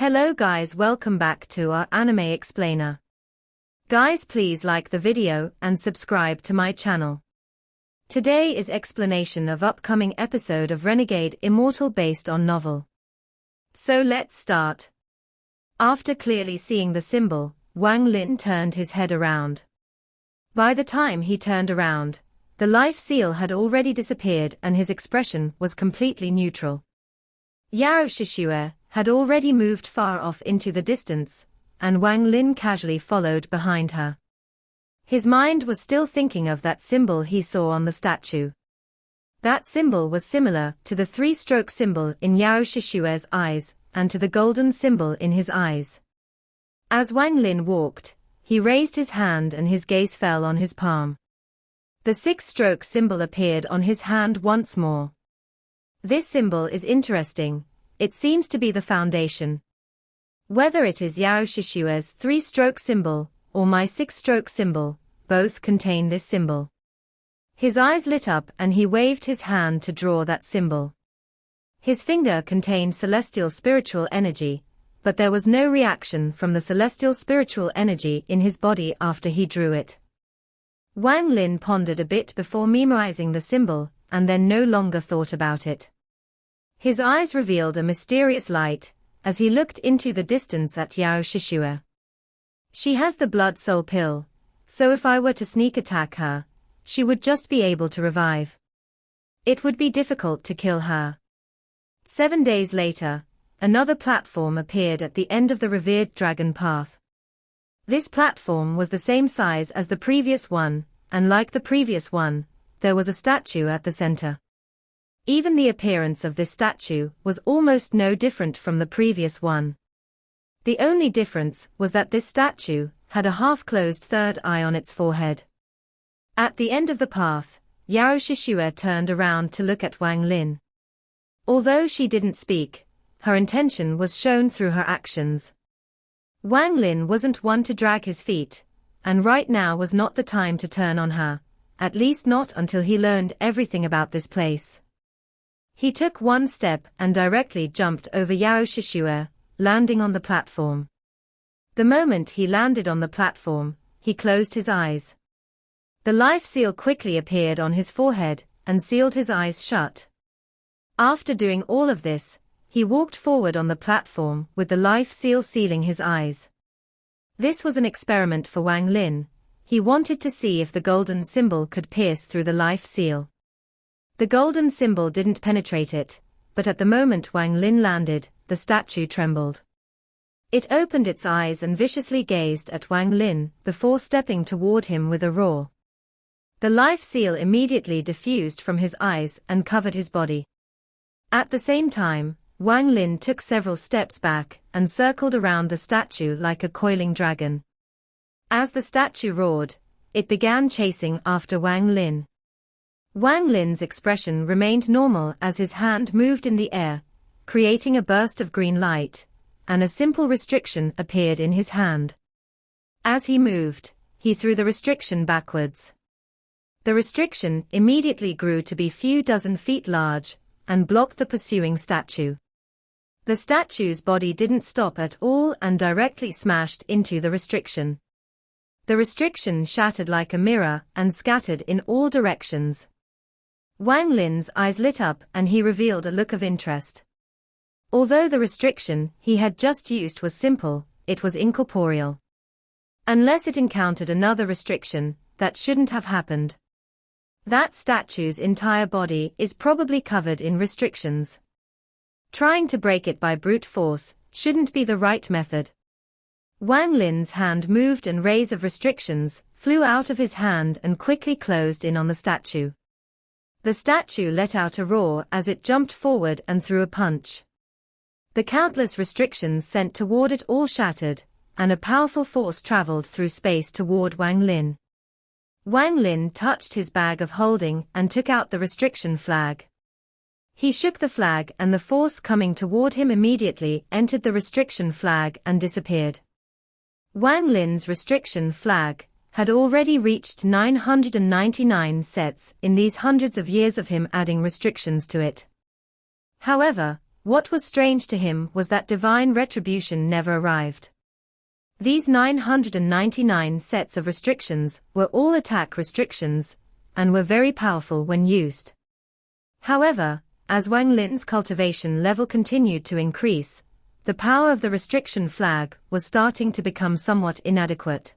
Hello guys, welcome back to our anime explainer. Guys, please like the video and subscribe to my channel. Today is explanation of upcoming episode of Renegade Immortal based on novel. So let's start. After clearly seeing the symbol, Wang Lin turned his head around. By the time he turned around, the life seal had already disappeared and his expression was completely neutral. Yao Shishue had already moved far off into the distance, and Wang Lin casually followed behind her. His mind was still thinking of that symbol he saw on the statue. That symbol was similar to the three-stroke symbol in Yao Shishue's eyes, and to the golden symbol in his eyes. As Wang Lin walked, he raised his hand and his gaze fell on his palm. The six-stroke symbol appeared on his hand once more. This symbol is interesting. It seems to be the foundation. Whether it is Yao Shishue's three-stroke symbol, or my six-stroke symbol, both contain this symbol. His eyes lit up and he waved his hand to draw that symbol. His finger contained celestial spiritual energy, but there was no reaction from the celestial spiritual energy in his body after he drew it. Wang Lin pondered a bit before memorizing the symbol, and then no longer thought about it. His eyes revealed a mysterious light, as he looked into the distance at Yao Shishue. She has the blood soul pill, so if I were to sneak attack her, she would just be able to revive. It would be difficult to kill her. 7 days later, another platform appeared at the end of the revered dragon path. This platform was the same size as the previous one, and like the previous one, there was a statue at the center. Even the appearance of this statue was almost no different from the previous one. The only difference was that this statue had a half-closed third eye on its forehead. At the end of the path, Yao Shishue turned around to look at Wang Lin. Although she didn't speak, her intention was shown through her actions. Wang Lin wasn't one to drag his feet, and right now was not the time to turn on her, at least not until he learned everything about this place. He took one step and directly jumped over Yao Shishue, landing on the platform. The moment he landed on the platform, he closed his eyes. The life seal quickly appeared on his forehead and sealed his eyes shut. After doing all of this, he walked forward on the platform with the life seal sealing his eyes. This was an experiment for Wang Lin. He wanted to see if the golden symbol could pierce through the life seal. The golden symbol didn't penetrate it, but at the moment Wang Lin landed, the statue trembled. It opened its eyes and viciously gazed at Wang Lin before stepping toward him with a roar. The life seal immediately diffused from his eyes and covered his body. At the same time, Wang Lin took several steps back and circled around the statue like a coiling dragon. As the statue roared, it began chasing after Wang Lin. Wang Lin's expression remained normal as his hand moved in the air, creating a burst of green light, and a simple restriction appeared in his hand. As he moved, he threw the restriction backwards. The restriction immediately grew to be few dozen feet large, and blocked the pursuing statue. The statue's body didn't stop at all and directly smashed into the restriction. The restriction shattered like a mirror and scattered in all directions. Wang Lin's eyes lit up and he revealed a look of interest. Although the restriction he had just used was simple, it was incorporeal. Unless it encountered another restriction, that shouldn't have happened. That statue's entire body is probably covered in restrictions. Trying to break it by brute force shouldn't be the right method. Wang Lin's hand moved and rays of restrictions flew out of his hand and quickly closed in on the statue. The statue let out a roar as it jumped forward and threw a punch. The countless restrictions sent toward it all shattered, and a powerful force traveled through space toward Wang Lin. Wang Lin touched his bag of holding and took out the restriction flag. He shook the flag and the force coming toward him immediately entered the restriction flag and disappeared. Wang Lin's restriction flag had already reached 999 sets in these hundreds of years of him adding restrictions to it. However, What was strange to him was that divine retribution never arrived. These 999 sets of restrictions were all attack restrictions, and were very powerful when used. However, as Wang Lin's cultivation level continued to increase, the power of the restriction flag was starting to become somewhat inadequate.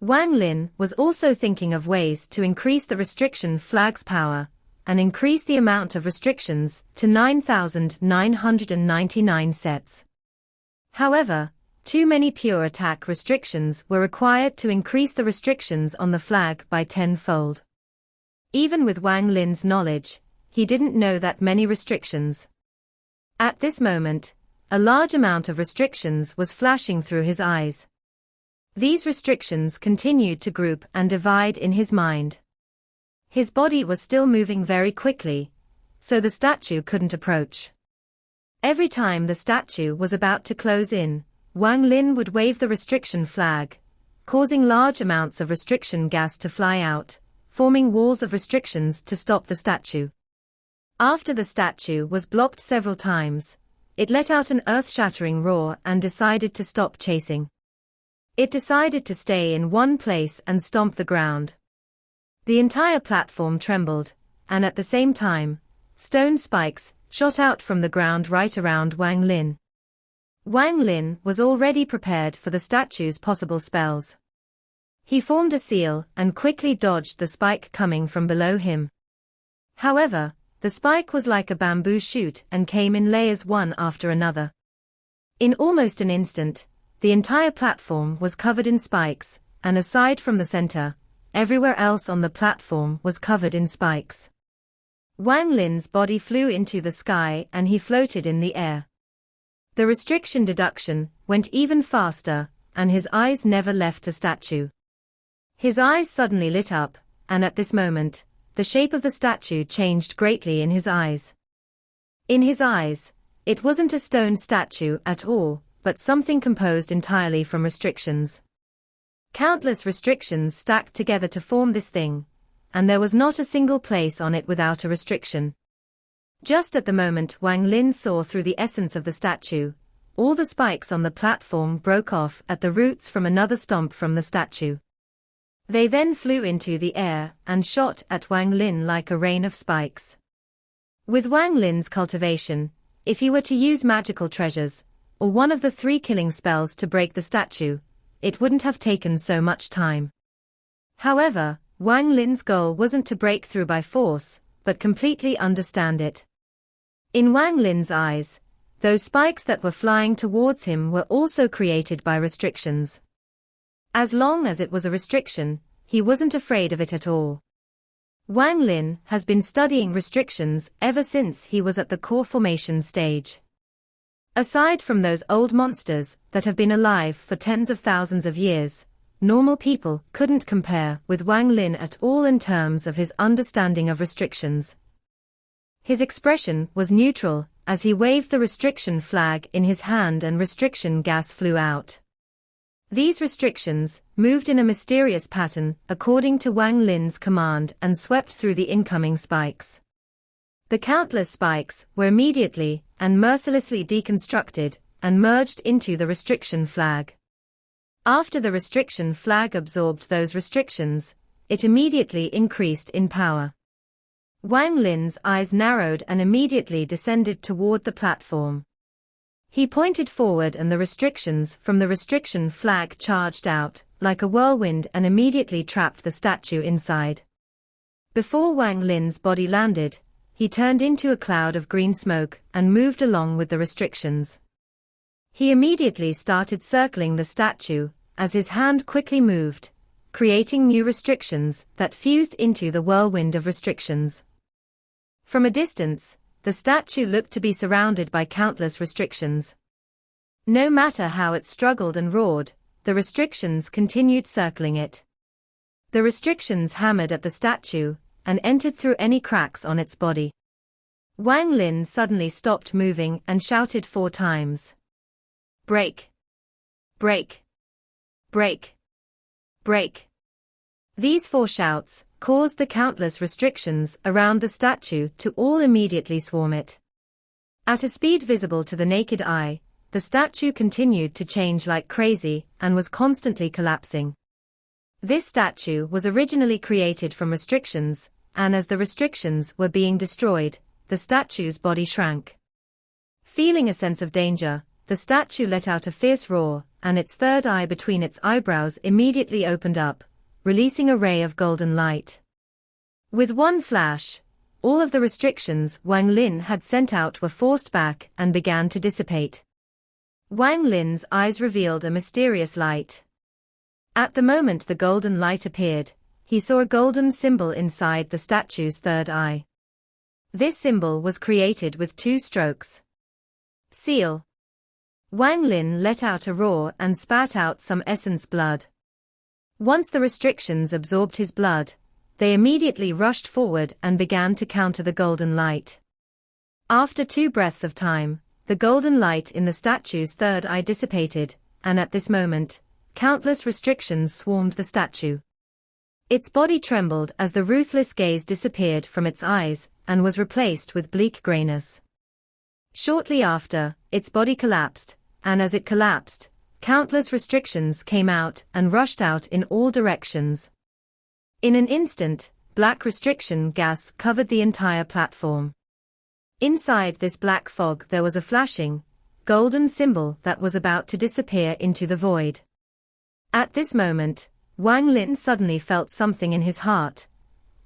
Wang Lin was also thinking of ways to increase the restriction flag's power, and increase the amount of restrictions to 9,999 sets. However, too many pure attack restrictions were required to increase the restrictions on the flag by 10-fold. Even with Wang Lin's knowledge, he didn't know that many restrictions. At this moment, a large amount of restrictions was flashing through his eyes. These restrictions continued to group and divide in his mind. His body was still moving very quickly, so the statue couldn't approach. Every time the statue was about to close in, Wang Lin would wave the restriction flag, causing large amounts of restriction gas to fly out, forming walls of restrictions to stop the statue. After the statue was blocked several times, it let out an earth-shattering roar and decided to stop chasing. It decided to stay in one place and stomp the ground. The entire platform trembled, and at the same time, stone spikes shot out from the ground right around Wang Lin. Wang Lin was already prepared for the statue's possible spells. He formed a seal and quickly dodged the spike coming from below him. However, the spike was like a bamboo shoot and came in layers one after another. In almost an instant, the entire platform was covered in spikes, and aside from the center, everywhere else on the platform was covered in spikes. Wang Lin's body flew into the sky and he floated in the air. The restriction deduction went even faster, and his eyes never left the statue. His eyes suddenly lit up, and at this moment, the shape of the statue changed greatly in his eyes. In his eyes, it wasn't a stone statue at all, but something composed entirely from restrictions. Countless restrictions stacked together to form this thing, and there was not a single place on it without a restriction. Just at the moment Wang Lin saw through the essence of the statue, all the spikes on the platform broke off at the roots from another stomp from the statue. They then flew into the air and shot at Wang Lin like a rain of spikes. With Wang Lin's cultivation, if he were to use magical treasures, or one of the 3 killing spells to break the statue, it wouldn't have taken so much time. However, Wang Lin's goal wasn't to break through by force, but completely understand it. In Wang Lin's eyes, those spikes that were flying towards him were also created by restrictions. As long as it was a restriction, he wasn't afraid of it at all. Wang Lin has been studying restrictions ever since he was at the core formation stage. Aside from those old monsters that have been alive for tens of thousands of years, normal people couldn't compare with Wang Lin at all in terms of his understanding of restrictions. His expression was neutral as he waved the restriction flag in his hand and restriction gas flew out. These restrictions moved in a mysterious pattern according to Wang Lin's command and swept through the incoming spikes. The countless spikes were immediately and mercilessly deconstructed and merged into the restriction flag. After the restriction flag absorbed those restrictions, it immediately increased in power. Wang Lin's eyes narrowed and immediately descended toward the platform. He pointed forward and the restrictions from the restriction flag charged out, like a whirlwind and immediately trapped the statue inside. Before Wang Lin's body landed, he turned into a cloud of green smoke and moved along with the restrictions. He immediately started circling the statue, as his hand quickly moved, creating new restrictions that fused into the whirlwind of restrictions. From a distance, the statue looked to be surrounded by countless restrictions. No matter how it struggled and roared, the restrictions continued circling it. The restrictions hammered at the statue and entered through any cracks on its body. Wang Lin suddenly stopped moving and shouted 4 times. Break! Break! Break! Break! These 4 shouts caused the countless restrictions around the statue to all immediately swarm it. At a speed visible to the naked eye, the statue continued to change like crazy and was constantly collapsing. This statue was originally created from restrictions, and as the restrictions were being destroyed, the statue's body shrank. Feeling a sense of danger, the statue let out a fierce roar, and its third eye between its eyebrows immediately opened up, releasing a ray of golden light. With one flash, all of the restrictions Wang Lin had sent out were forced back and began to dissipate. Wang Lin's eyes revealed a mysterious light. At the moment the golden light appeared, he saw a golden symbol inside the statue's third eye. This symbol was created with 2 strokes. Seal. Wang Lin let out a roar and spat out some essence blood. Once the restrictions absorbed his blood, they immediately rushed forward and began to counter the golden light. After 2 breaths of time, the golden light in the statue's third eye dissipated, and at this moment, countless restrictions swarmed the statue. Its body trembled as the ruthless gaze disappeared from its eyes and was replaced with bleak grayness. Shortly after, its body collapsed, and as it collapsed, countless restrictions came out and rushed out in all directions. In an instant, black restriction gas covered the entire platform. Inside this black fog there was a flashing, golden symbol that was about to disappear into the void. At this moment, Wang Lin suddenly felt something in his heart,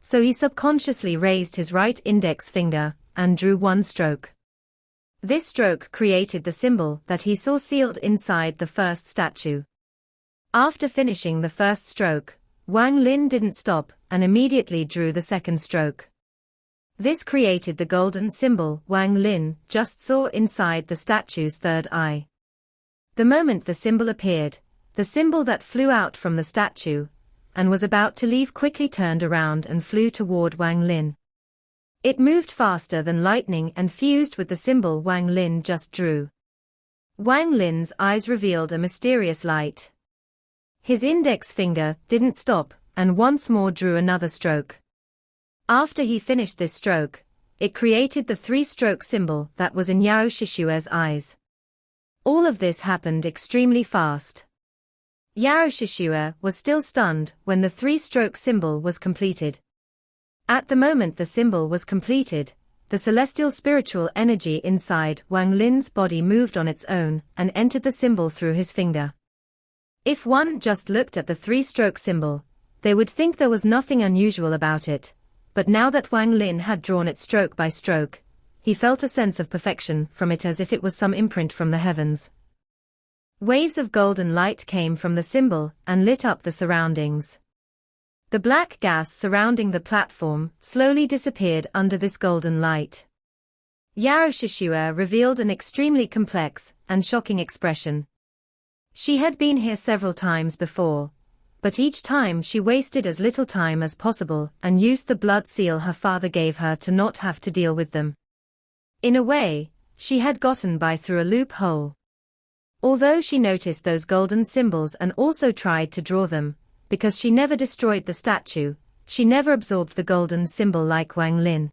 so he subconsciously raised his right index finger and drew 1 stroke. This stroke created the symbol that he saw sealed inside the first statue. After finishing the first stroke, Wang Lin didn't stop and immediately drew the second stroke. This created the golden symbol Wang Lin just saw inside the statue's third eye. The moment the symbol appeared, the symbol that flew out from the statue and was about to leave quickly turned around and flew toward Wang Lin. It moved faster than lightning and fused with the symbol Wang Lin just drew. Wang Lin's eyes revealed a mysterious light. His index finger didn't stop and once more drew another stroke. After he finished this stroke, it created the 3-stroke symbol that was in Yao Shishue's eyes. All of this happened extremely fast. Yao Shishue was still stunned when the 3-stroke symbol was completed. At the moment the symbol was completed, the celestial spiritual energy inside Wang Lin's body moved on its own and entered the symbol through his finger. If one just looked at the 3-stroke symbol, they would think there was nothing unusual about it, but now that Wang Lin had drawn it stroke by stroke, he felt a sense of perfection from it as if it was some imprint from the heavens. Waves of golden light came from the symbol and lit up the surroundings. The black gas surrounding the platform slowly disappeared under this golden light. Yao Shishue revealed an extremely complex and shocking expression. She had been here several times before, but each time she wasted as little time as possible and used the blood seal her father gave her to not have to deal with them. In a way, she had gotten by through a loophole. Although she noticed those golden symbols and also tried to draw them, because she never destroyed the statue, she never absorbed the golden symbol like Wang Lin.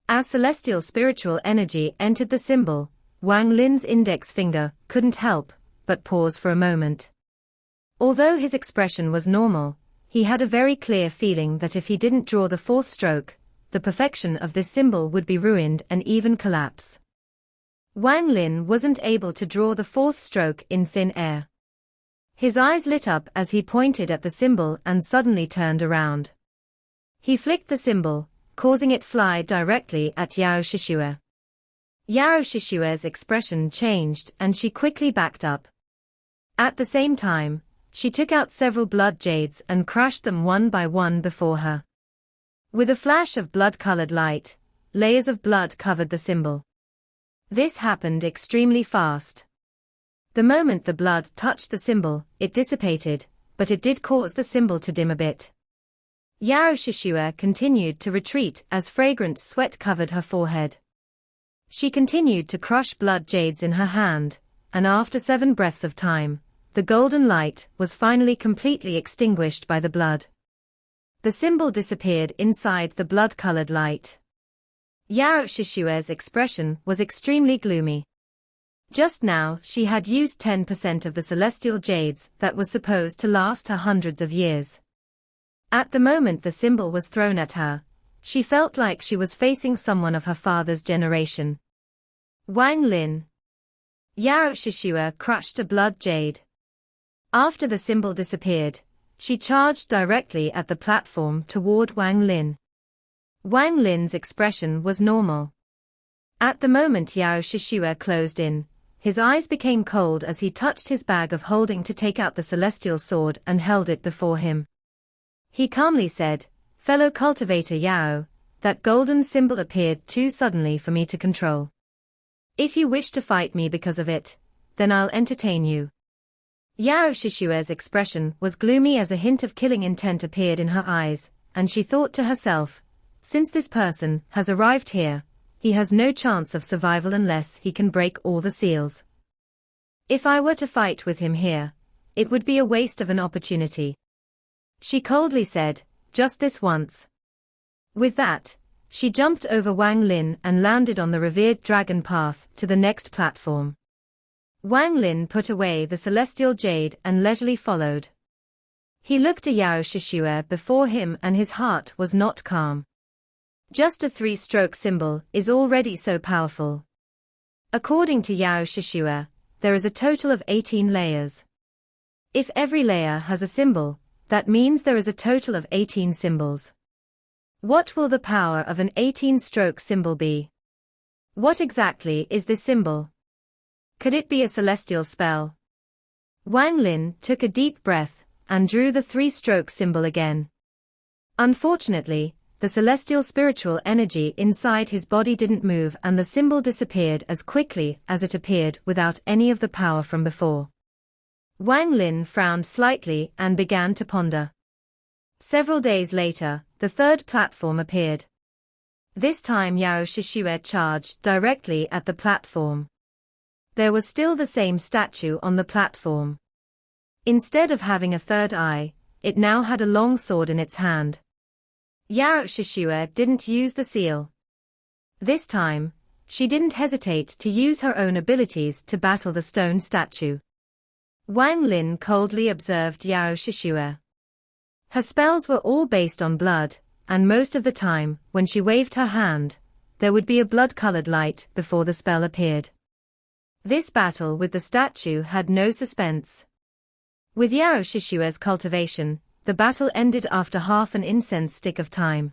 As celestial spiritual energy entered the symbol, Wang Lin's index finger couldn't help but pause for a moment. Although his expression was normal, he had a very clear feeling that if he didn't draw the 4th stroke, the perfection of this symbol would be ruined and even collapse. Wang Lin wasn't able to draw the 4th stroke in thin air. His eyes lit up as he pointed at the symbol and suddenly turned around. He flicked the symbol, causing it fly directly at Yao Shishue. Yao Shishue's expression changed and she quickly backed up. At the same time, she took out several blood jades and crushed them one by one before her. With a flash of blood-colored light, layers of blood covered the symbol. This happened extremely fast. The moment the blood touched the symbol, it dissipated, but it did cause the symbol to dim a bit. Yao Shishue continued to retreat as fragrant sweat covered her forehead. She continued to crush blood jades in her hand, and after 7 breaths of time, the golden light was finally completely extinguished by the blood. The symbol disappeared inside the blood-colored light. Yao Shishue's expression was extremely gloomy. Just now, she had used 10% of the celestial jades that was supposed to last her hundreds of years. At the moment the symbol was thrown at her, she felt like she was facing someone of her father's generation. Wang Lin. Yao Shishue crushed a blood jade. After the symbol disappeared, she charged directly at the platform toward Wang Lin. Wang Lin's expression was normal. At the moment Yao Shishue closed in, his eyes became cold as he touched his bag of holding to take out the celestial sword and held it before him. He calmly said, "Fellow cultivator Yao, that golden symbol appeared too suddenly for me to control. If you wish to fight me because of it, then I'll entertain you." Yao Shishue's expression was gloomy as a hint of killing intent appeared in her eyes, and she thought to herself, since this person has arrived here, he has no chance of survival unless he can break all the seals. If I were to fight with him here, it would be a waste of an opportunity. She coldly said, "Just this once." With that, she jumped over Wang Lin and landed on the revered dragon path to the next platform. Wang Lin put away the celestial jade and leisurely followed. He looked at Yao Shishue before him and his heart was not calm. Just a 3-stroke symbol is already so powerful. According to Yao Shishue, there is a total of 18 layers. If every layer has a symbol, that means there is a total of 18 symbols. What will the power of an 18-stroke symbol be? What exactly is this symbol? Could it be a celestial spell? Wang Lin took a deep breath and drew the 3-stroke symbol again. Unfortunately, the celestial spiritual energy inside his body didn't move and the symbol disappeared as quickly as it appeared without any of the power from before. Wang Lin frowned slightly and began to ponder. Several days later, the third platform appeared. This time Yao Shishue charged directly at the platform. There was still the same statue on the platform. Instead of having a third eye, it now had a long sword in its hand. Yao Shishue didn't use the seal. This time, she didn't hesitate to use her own abilities to battle the stone statue. Wang Lin coldly observed Yao Shishue. Her spells were all based on blood, and most of the time, when she waved her hand, there would be a blood-colored light before the spell appeared. This battle with the statue had no suspense. With Yao Shishue's cultivation, the battle ended after half an incense stick of time.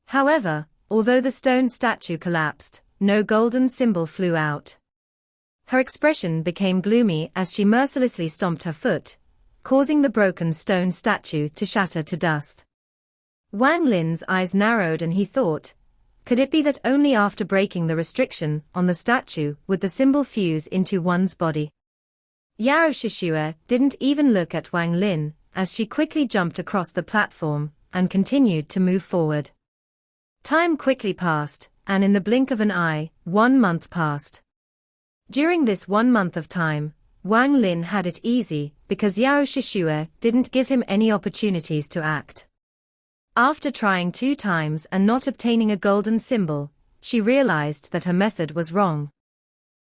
However, although the stone statue collapsed, no golden symbol flew out. Her expression became gloomy as she mercilessly stomped her foot, causing the broken stone statue to shatter to dust. Wang Lin's eyes narrowed and he thought, could it be that only after breaking the restriction on the statue would the symbol fuse into one's body? Yao Shishue didn't even look at Wang Lin, as she quickly jumped across the platform and continued to move forward. Time quickly passed, and in the blink of an eye, 1 month passed. During this 1 month of time, Wang Lin had it easy because Yao Shishue didn't give him any opportunities to act. After trying 2 times and not obtaining a golden symbol, she realized that her method was wrong.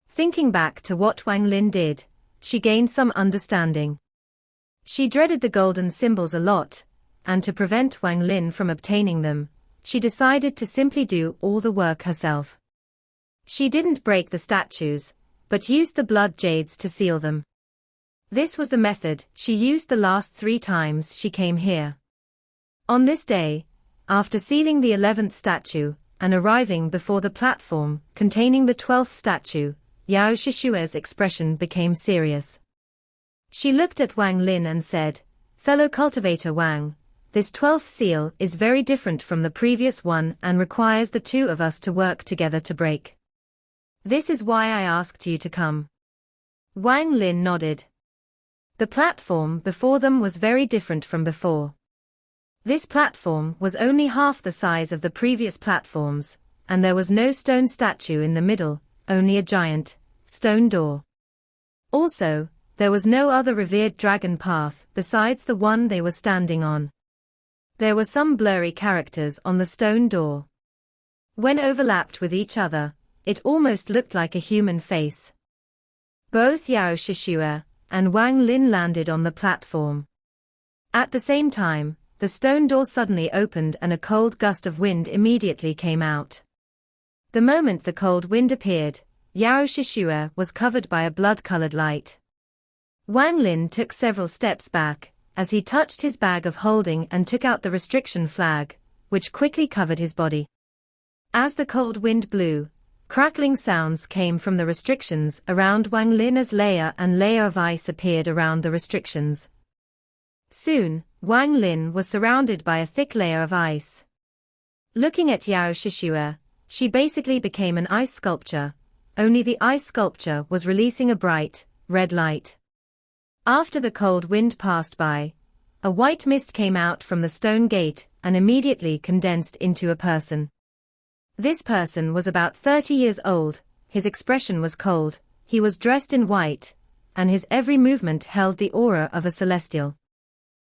Thinking back to what Wang Lin did, she gained some understanding. She dreaded the golden symbols a lot, and to prevent Wang Lin from obtaining them, she decided to simply do all the work herself. She didn't break the statues, but used the blood jades to seal them. This was the method she used the last 3 times she came here. On this day, after sealing the 11th statue, and arriving before the platform containing the 12th statue, Yao Shishue's expression became serious. She looked at Wang Lin and said, "Fellow cultivator Wang, this 12th seal is very different from the previous one and requires the 2 of us to work together to break. This is why I asked you to come." Wang Lin nodded. The platform before them was very different from before. This platform was only half the size of the previous platforms, and there was no stone statue in the middle, only a giant stone door. Also, there was no other revered dragon path besides the one they were standing on. There were some blurry characters on the stone door. When overlapped with each other, it almost looked like a human face. Both Yao Shishue and Wang Lin landed on the platform. At the same time, the stone door suddenly opened and a cold gust of wind immediately came out. The moment the cold wind appeared, Yao Shishue was covered by a blood-colored light. Wang Lin took several steps back, as he touched his bag of holding and took out the restriction flag, which quickly covered his body. As the cold wind blew, crackling sounds came from the restrictions around Wang Lin as layer and layer of ice appeared around the restrictions. Soon, Wang Lin was surrounded by a thick layer of ice. Looking at Yao Shishue, she basically became an ice sculpture, only the ice sculpture was releasing a bright, red light. After the cold wind passed by, a white mist came out from the stone gate and immediately condensed into a person. This person was about 30 years old, his expression was cold, he was dressed in white, and his every movement held the aura of a celestial.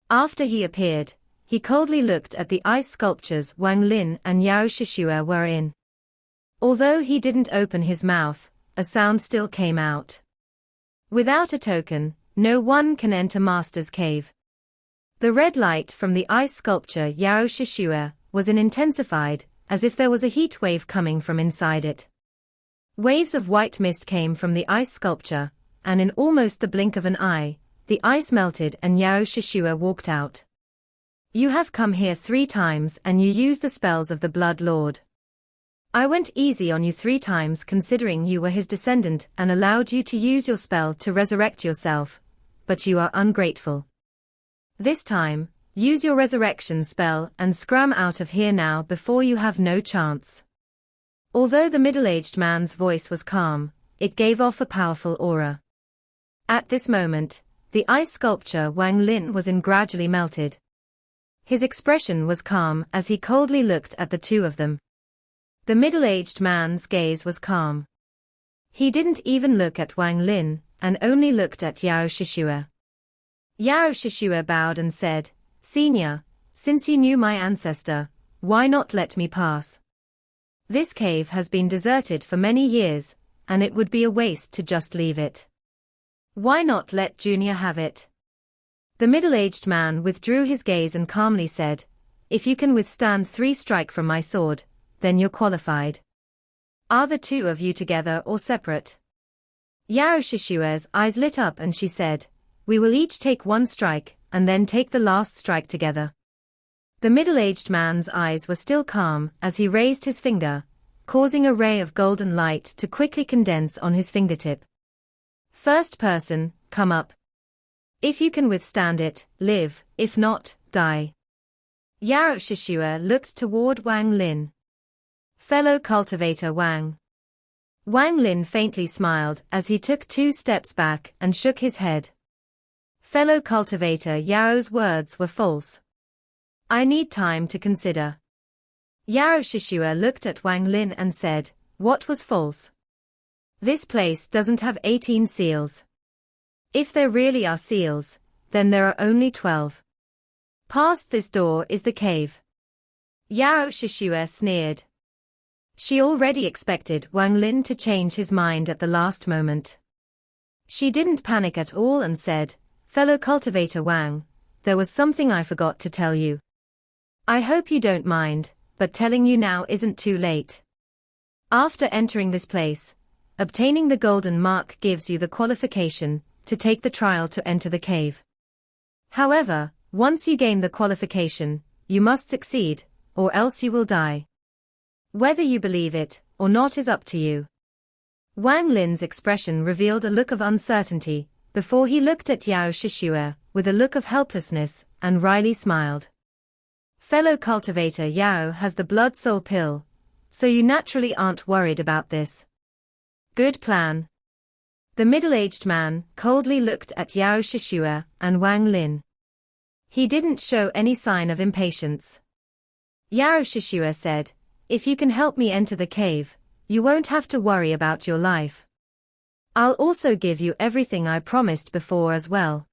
After he appeared, he coldly looked at the ice sculptures Wang Lin and Yao Shishue were in. Although he didn't open his mouth, a sound still came out. Without a token, no one can enter Master's Cave. The red light from the ice sculpture Yao Shishue was intensified, as if there was a heat wave coming from inside it. Waves of white mist came from the ice sculpture, and in almost the blink of an eye, the ice melted and Yao Shishue walked out. You have come here 3 times and you used the spells of the Blood Lord. I went easy on you 3 times considering you were his descendant and allowed you to use your spell to resurrect yourself, but you are ungrateful. This time, use your resurrection spell and scram out of here now before you have no chance. Although the middle-aged man's voice was calm, it gave off a powerful aura. At this moment, the ice sculpture Wang Lin was in gradually melted. His expression was calm as he coldly looked at the two of them. The middle-aged man's gaze was calm. He didn't even look at Wang Lin, and only looked at Yao Shishue. Yao Shishue bowed and said, Senior, since you knew my ancestor, why not let me pass? This cave has been deserted for many years, and it would be a waste to just leave it. Why not let Junior have it? The middle-aged man withdrew his gaze and calmly said, If you can withstand 3 strikes from my sword, then you're qualified. Are the 2 of you together or separate? Yao Shishue's eyes lit up and she said, We will each take 1 strike, and then take the last strike together. The middle-aged man's eyes were still calm as he raised his finger, causing a ray of golden light to quickly condense on his fingertip. First person, come up. If you can withstand it, live, if not, die. Yao Shishue looked toward Wang Lin. Fellow cultivator Wang. Wang Lin faintly smiled as he took 2 steps back and shook his head. Fellow cultivator Yao's words were false. I need time to consider. Yao Shishue looked at Wang Lin and said, What was false? This place doesn't have 18 seals. If there really are seals, then there are only 12. Past this door is the cave. Yao Shishue sneered. She already expected Wang Lin to change his mind at the last moment. She didn't panic at all and said, Fellow cultivator Wang, there was something I forgot to tell you. I hope you don't mind, but telling you now isn't too late. After entering this place, obtaining the golden mark gives you the qualification to take the trial to enter the cave. However, once you gain the qualification, you must succeed, or else you will die. Whether you believe it or not is up to you. Wang Lin's expression revealed a look of uncertainty, before he looked at Yao Shishue with a look of helplessness, and wryly smiled. Fellow cultivator Yao has the blood soul pill, so you naturally aren't worried about this. Good plan. The middle-aged man coldly looked at Yao Shishue and Wang Lin. He didn't show any sign of impatience. Yao Shishue said, If you can help me enter the cave, you won't have to worry about your life. I'll also give you everything I promised before as well.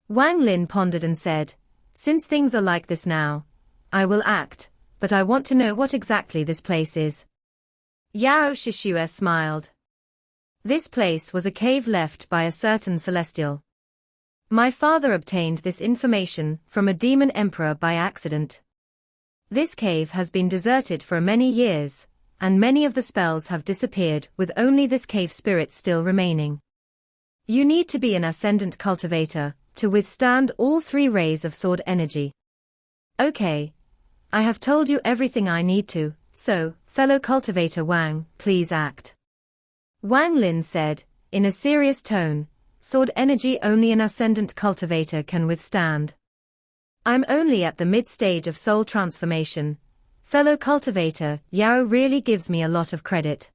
Wang Lin pondered and said, Since things are like this now, I will act, but I want to know what exactly this place is. Yao Shishue smiled. This place was a cave left by a certain celestial. My father obtained this information from a demon emperor by accident. This cave has been deserted for many years, and many of the spells have disappeared with only this cave spirit still remaining. You need to be an ascendant cultivator to withstand all 3 rays of sword energy. Okay. I have told you everything I need to, so, fellow cultivator Wang, please act. Wang Lin said, in a serious tone, sword energy only an ascendant cultivator can withstand. I'm only at the mid-stage of soul transformation. Fellow cultivator, Yao really gives me a lot of credit.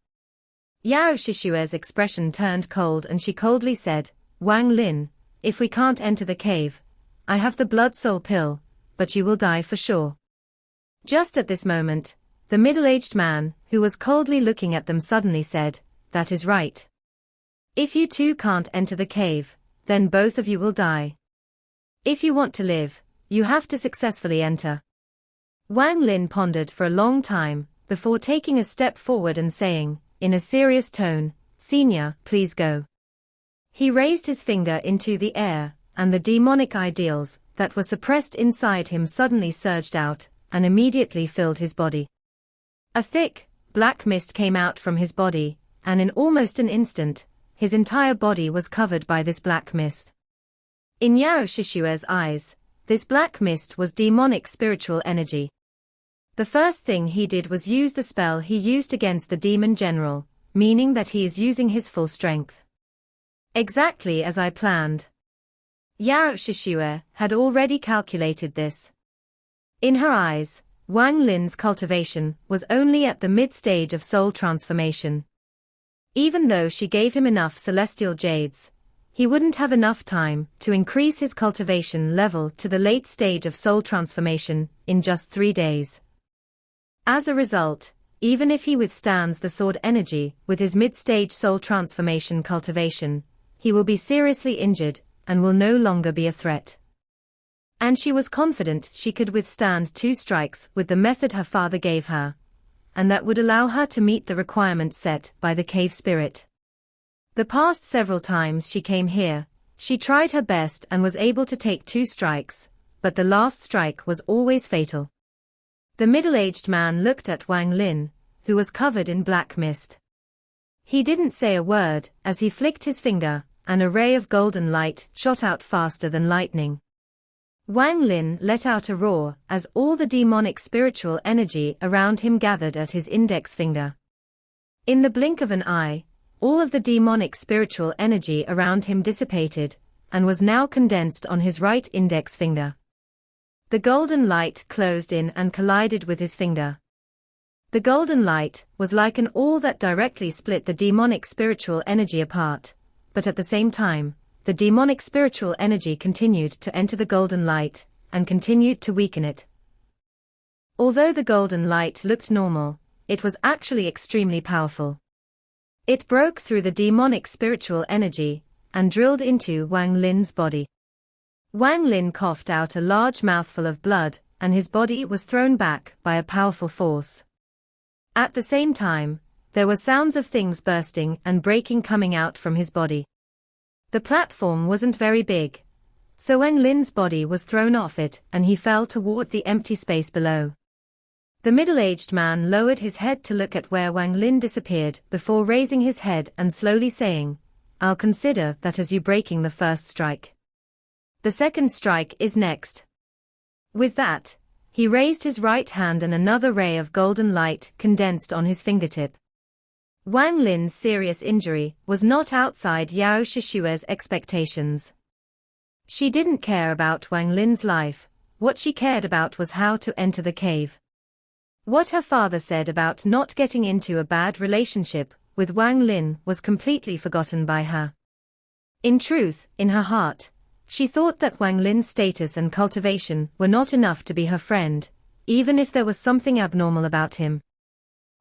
Yao Shishue's expression turned cold and she coldly said, Wang Lin, if we can't enter the cave, I have the blood soul pill, but you will die for sure. Just at this moment, the middle-aged man, who was coldly looking at them suddenly said, that is right. If you two can't enter the cave, then both of you will die. If you want to live, you have to successfully enter. Wang Lin pondered for a long time, before taking a step forward and saying, in a serious tone, Senior, please go. He raised his finger into the air, and the demonic ideals that were suppressed inside him suddenly surged out, and immediately filled his body. A thick, black mist came out from his body, and in almost an instant, his entire body was covered by this black mist. In Yao Shishue's eyes, this black mist was demonic spiritual energy. The first thing he did was use the spell he used against the demon general, meaning that he is using his full strength. Exactly as I planned. Yao Shishue had already calculated this. In her eyes, Wang Lin's cultivation was only at the mid-stage of soul transformation. Even though she gave him enough celestial jades, he wouldn't have enough time to increase his cultivation level to the late stage of soul transformation in just 3 days. As a result, even if he withstands the sword energy with his mid-stage soul transformation cultivation, he will be seriously injured and will no longer be a threat. And she was confident she could withstand 2 strikes with the method her father gave her, and that would allow her to meet the requirements set by the cave spirit. The past several times she came here, she tried her best and was able to take 2 strikes, but the last strike was always fatal. The middle-aged man looked at Wang Lin, who was covered in black mist. He didn't say a word as he flicked his finger, and a ray of golden light shot out faster than lightning. Wang Lin let out a roar as all the demonic spiritual energy around him gathered at his index finger. In the blink of an eye, all of the demonic spiritual energy around him dissipated, and was now condensed on his right index finger. The golden light closed in and collided with his finger. The golden light was like an awl that directly split the demonic spiritual energy apart, but at the same time, the demonic spiritual energy continued to enter the golden light, and continued to weaken it. Although the golden light looked normal, it was actually extremely powerful. It broke through the demonic spiritual energy, and drilled into Wang Lin's body. Wang Lin coughed out a large mouthful of blood, and his body was thrown back by a powerful force. At the same time, there were sounds of things bursting and breaking coming out from his body. The platform wasn't very big, so Wang Lin's body was thrown off it and he fell toward the empty space below. The middle-aged man lowered his head to look at where Wang Lin disappeared before raising his head and slowly saying, I'll consider that as you breaking the first strike. The second strike is next. With that, he raised his right hand and another ray of golden light condensed on his fingertip. Wang Lin's serious injury was not outside Yao Shishue's expectations. She didn't care about Wang Lin's life, what she cared about was how to enter the cave. What her father said about not getting into a bad relationship with Wang Lin was completely forgotten by her. In truth, in her heart, she thought that Wang Lin's status and cultivation were not enough to be her friend, even if there was something abnormal about him.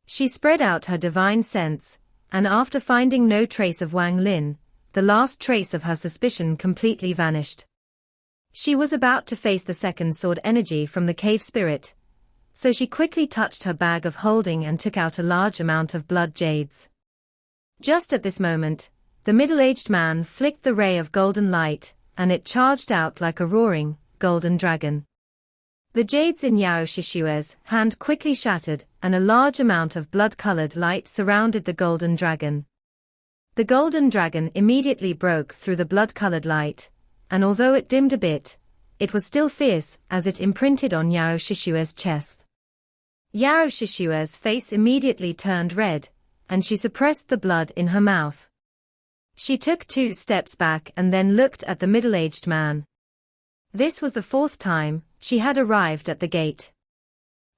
She spread out her divine sense, and after finding no trace of Wang Lin, the last trace of her suspicion completely vanished. She was about to face the second sword energy from the cave spirit, so she quickly touched her bag of holding and took out a large amount of blood jades. Just at this moment, the middle-aged man flicked the ray of golden light, and it charged out like a roaring, golden dragon. The jades in Yao Shishue's hand quickly shattered, and a large amount of blood-colored light surrounded the golden dragon. The golden dragon immediately broke through the blood-colored light, and although it dimmed a bit, it was still fierce as it imprinted on Yao Shishue's chest. Yao Shishue's face immediately turned red, and she suppressed the blood in her mouth. She took 2 steps back and then looked at the middle-aged man. This was the 4th time she had arrived at the gate.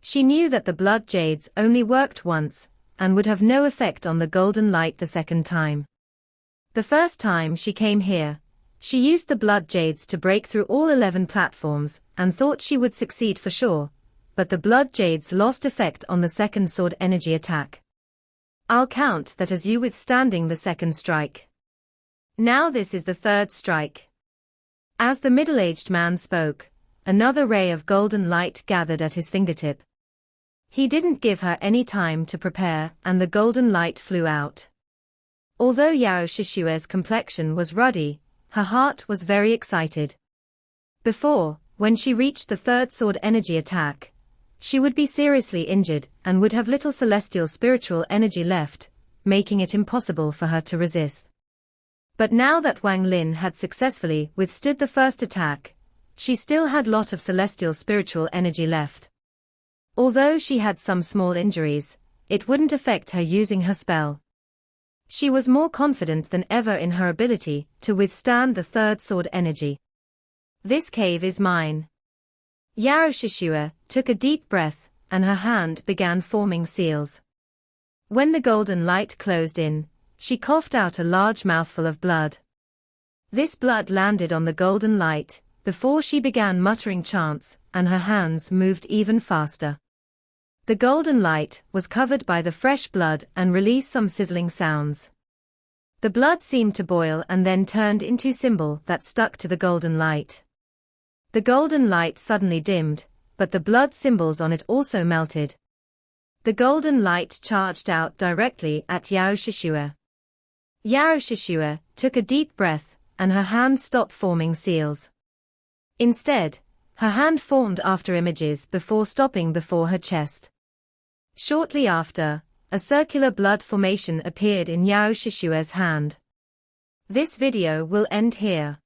She knew that the blood jades only worked once, and would have no effect on the golden light the 2nd time. The 1st time she came here, she used the blood jades to break through all 11 platforms, and thought she would succeed for sure, but the blood jades lost effect on the 2nd sword energy attack. I'll count that as you withstanding the 2nd strike. Now this is the 3rd strike. As the middle-aged man spoke, another ray of golden light gathered at his fingertip. He didn't give her any time to prepare, and the golden light flew out. Although Yao Shishue's complexion was ruddy, her heart was very excited. Before, when she reached the 3rd sword energy attack, she would be seriously injured and would have little celestial spiritual energy left, making it impossible for her to resist. But now that Wang Lin had successfully withstood the 1st attack, she still had lot of celestial spiritual energy left. Although she had some small injuries, it wouldn't affect her using her spell. She was more confident than ever in her ability to withstand the 3rd sword energy. This cave is mine. Yao Shishue took a deep breath, and her hand began forming seals. When the golden light closed in, she coughed out a large mouthful of blood. This blood landed on the golden light, before she began muttering chants, and her hands moved even faster. The golden light was covered by the fresh blood and released some sizzling sounds. The blood seemed to boil and then turned into symbol that stuck to the golden light. The golden light suddenly dimmed, but the blood symbols on it also melted. The golden light charged out directly at Yao Shishue. Yao Shishue took a deep breath, and her hand stopped forming seals. Instead, her hand formed after images before stopping before her chest. Shortly after, a circular blood formation appeared in Yao Shishue's hand. This video will end here.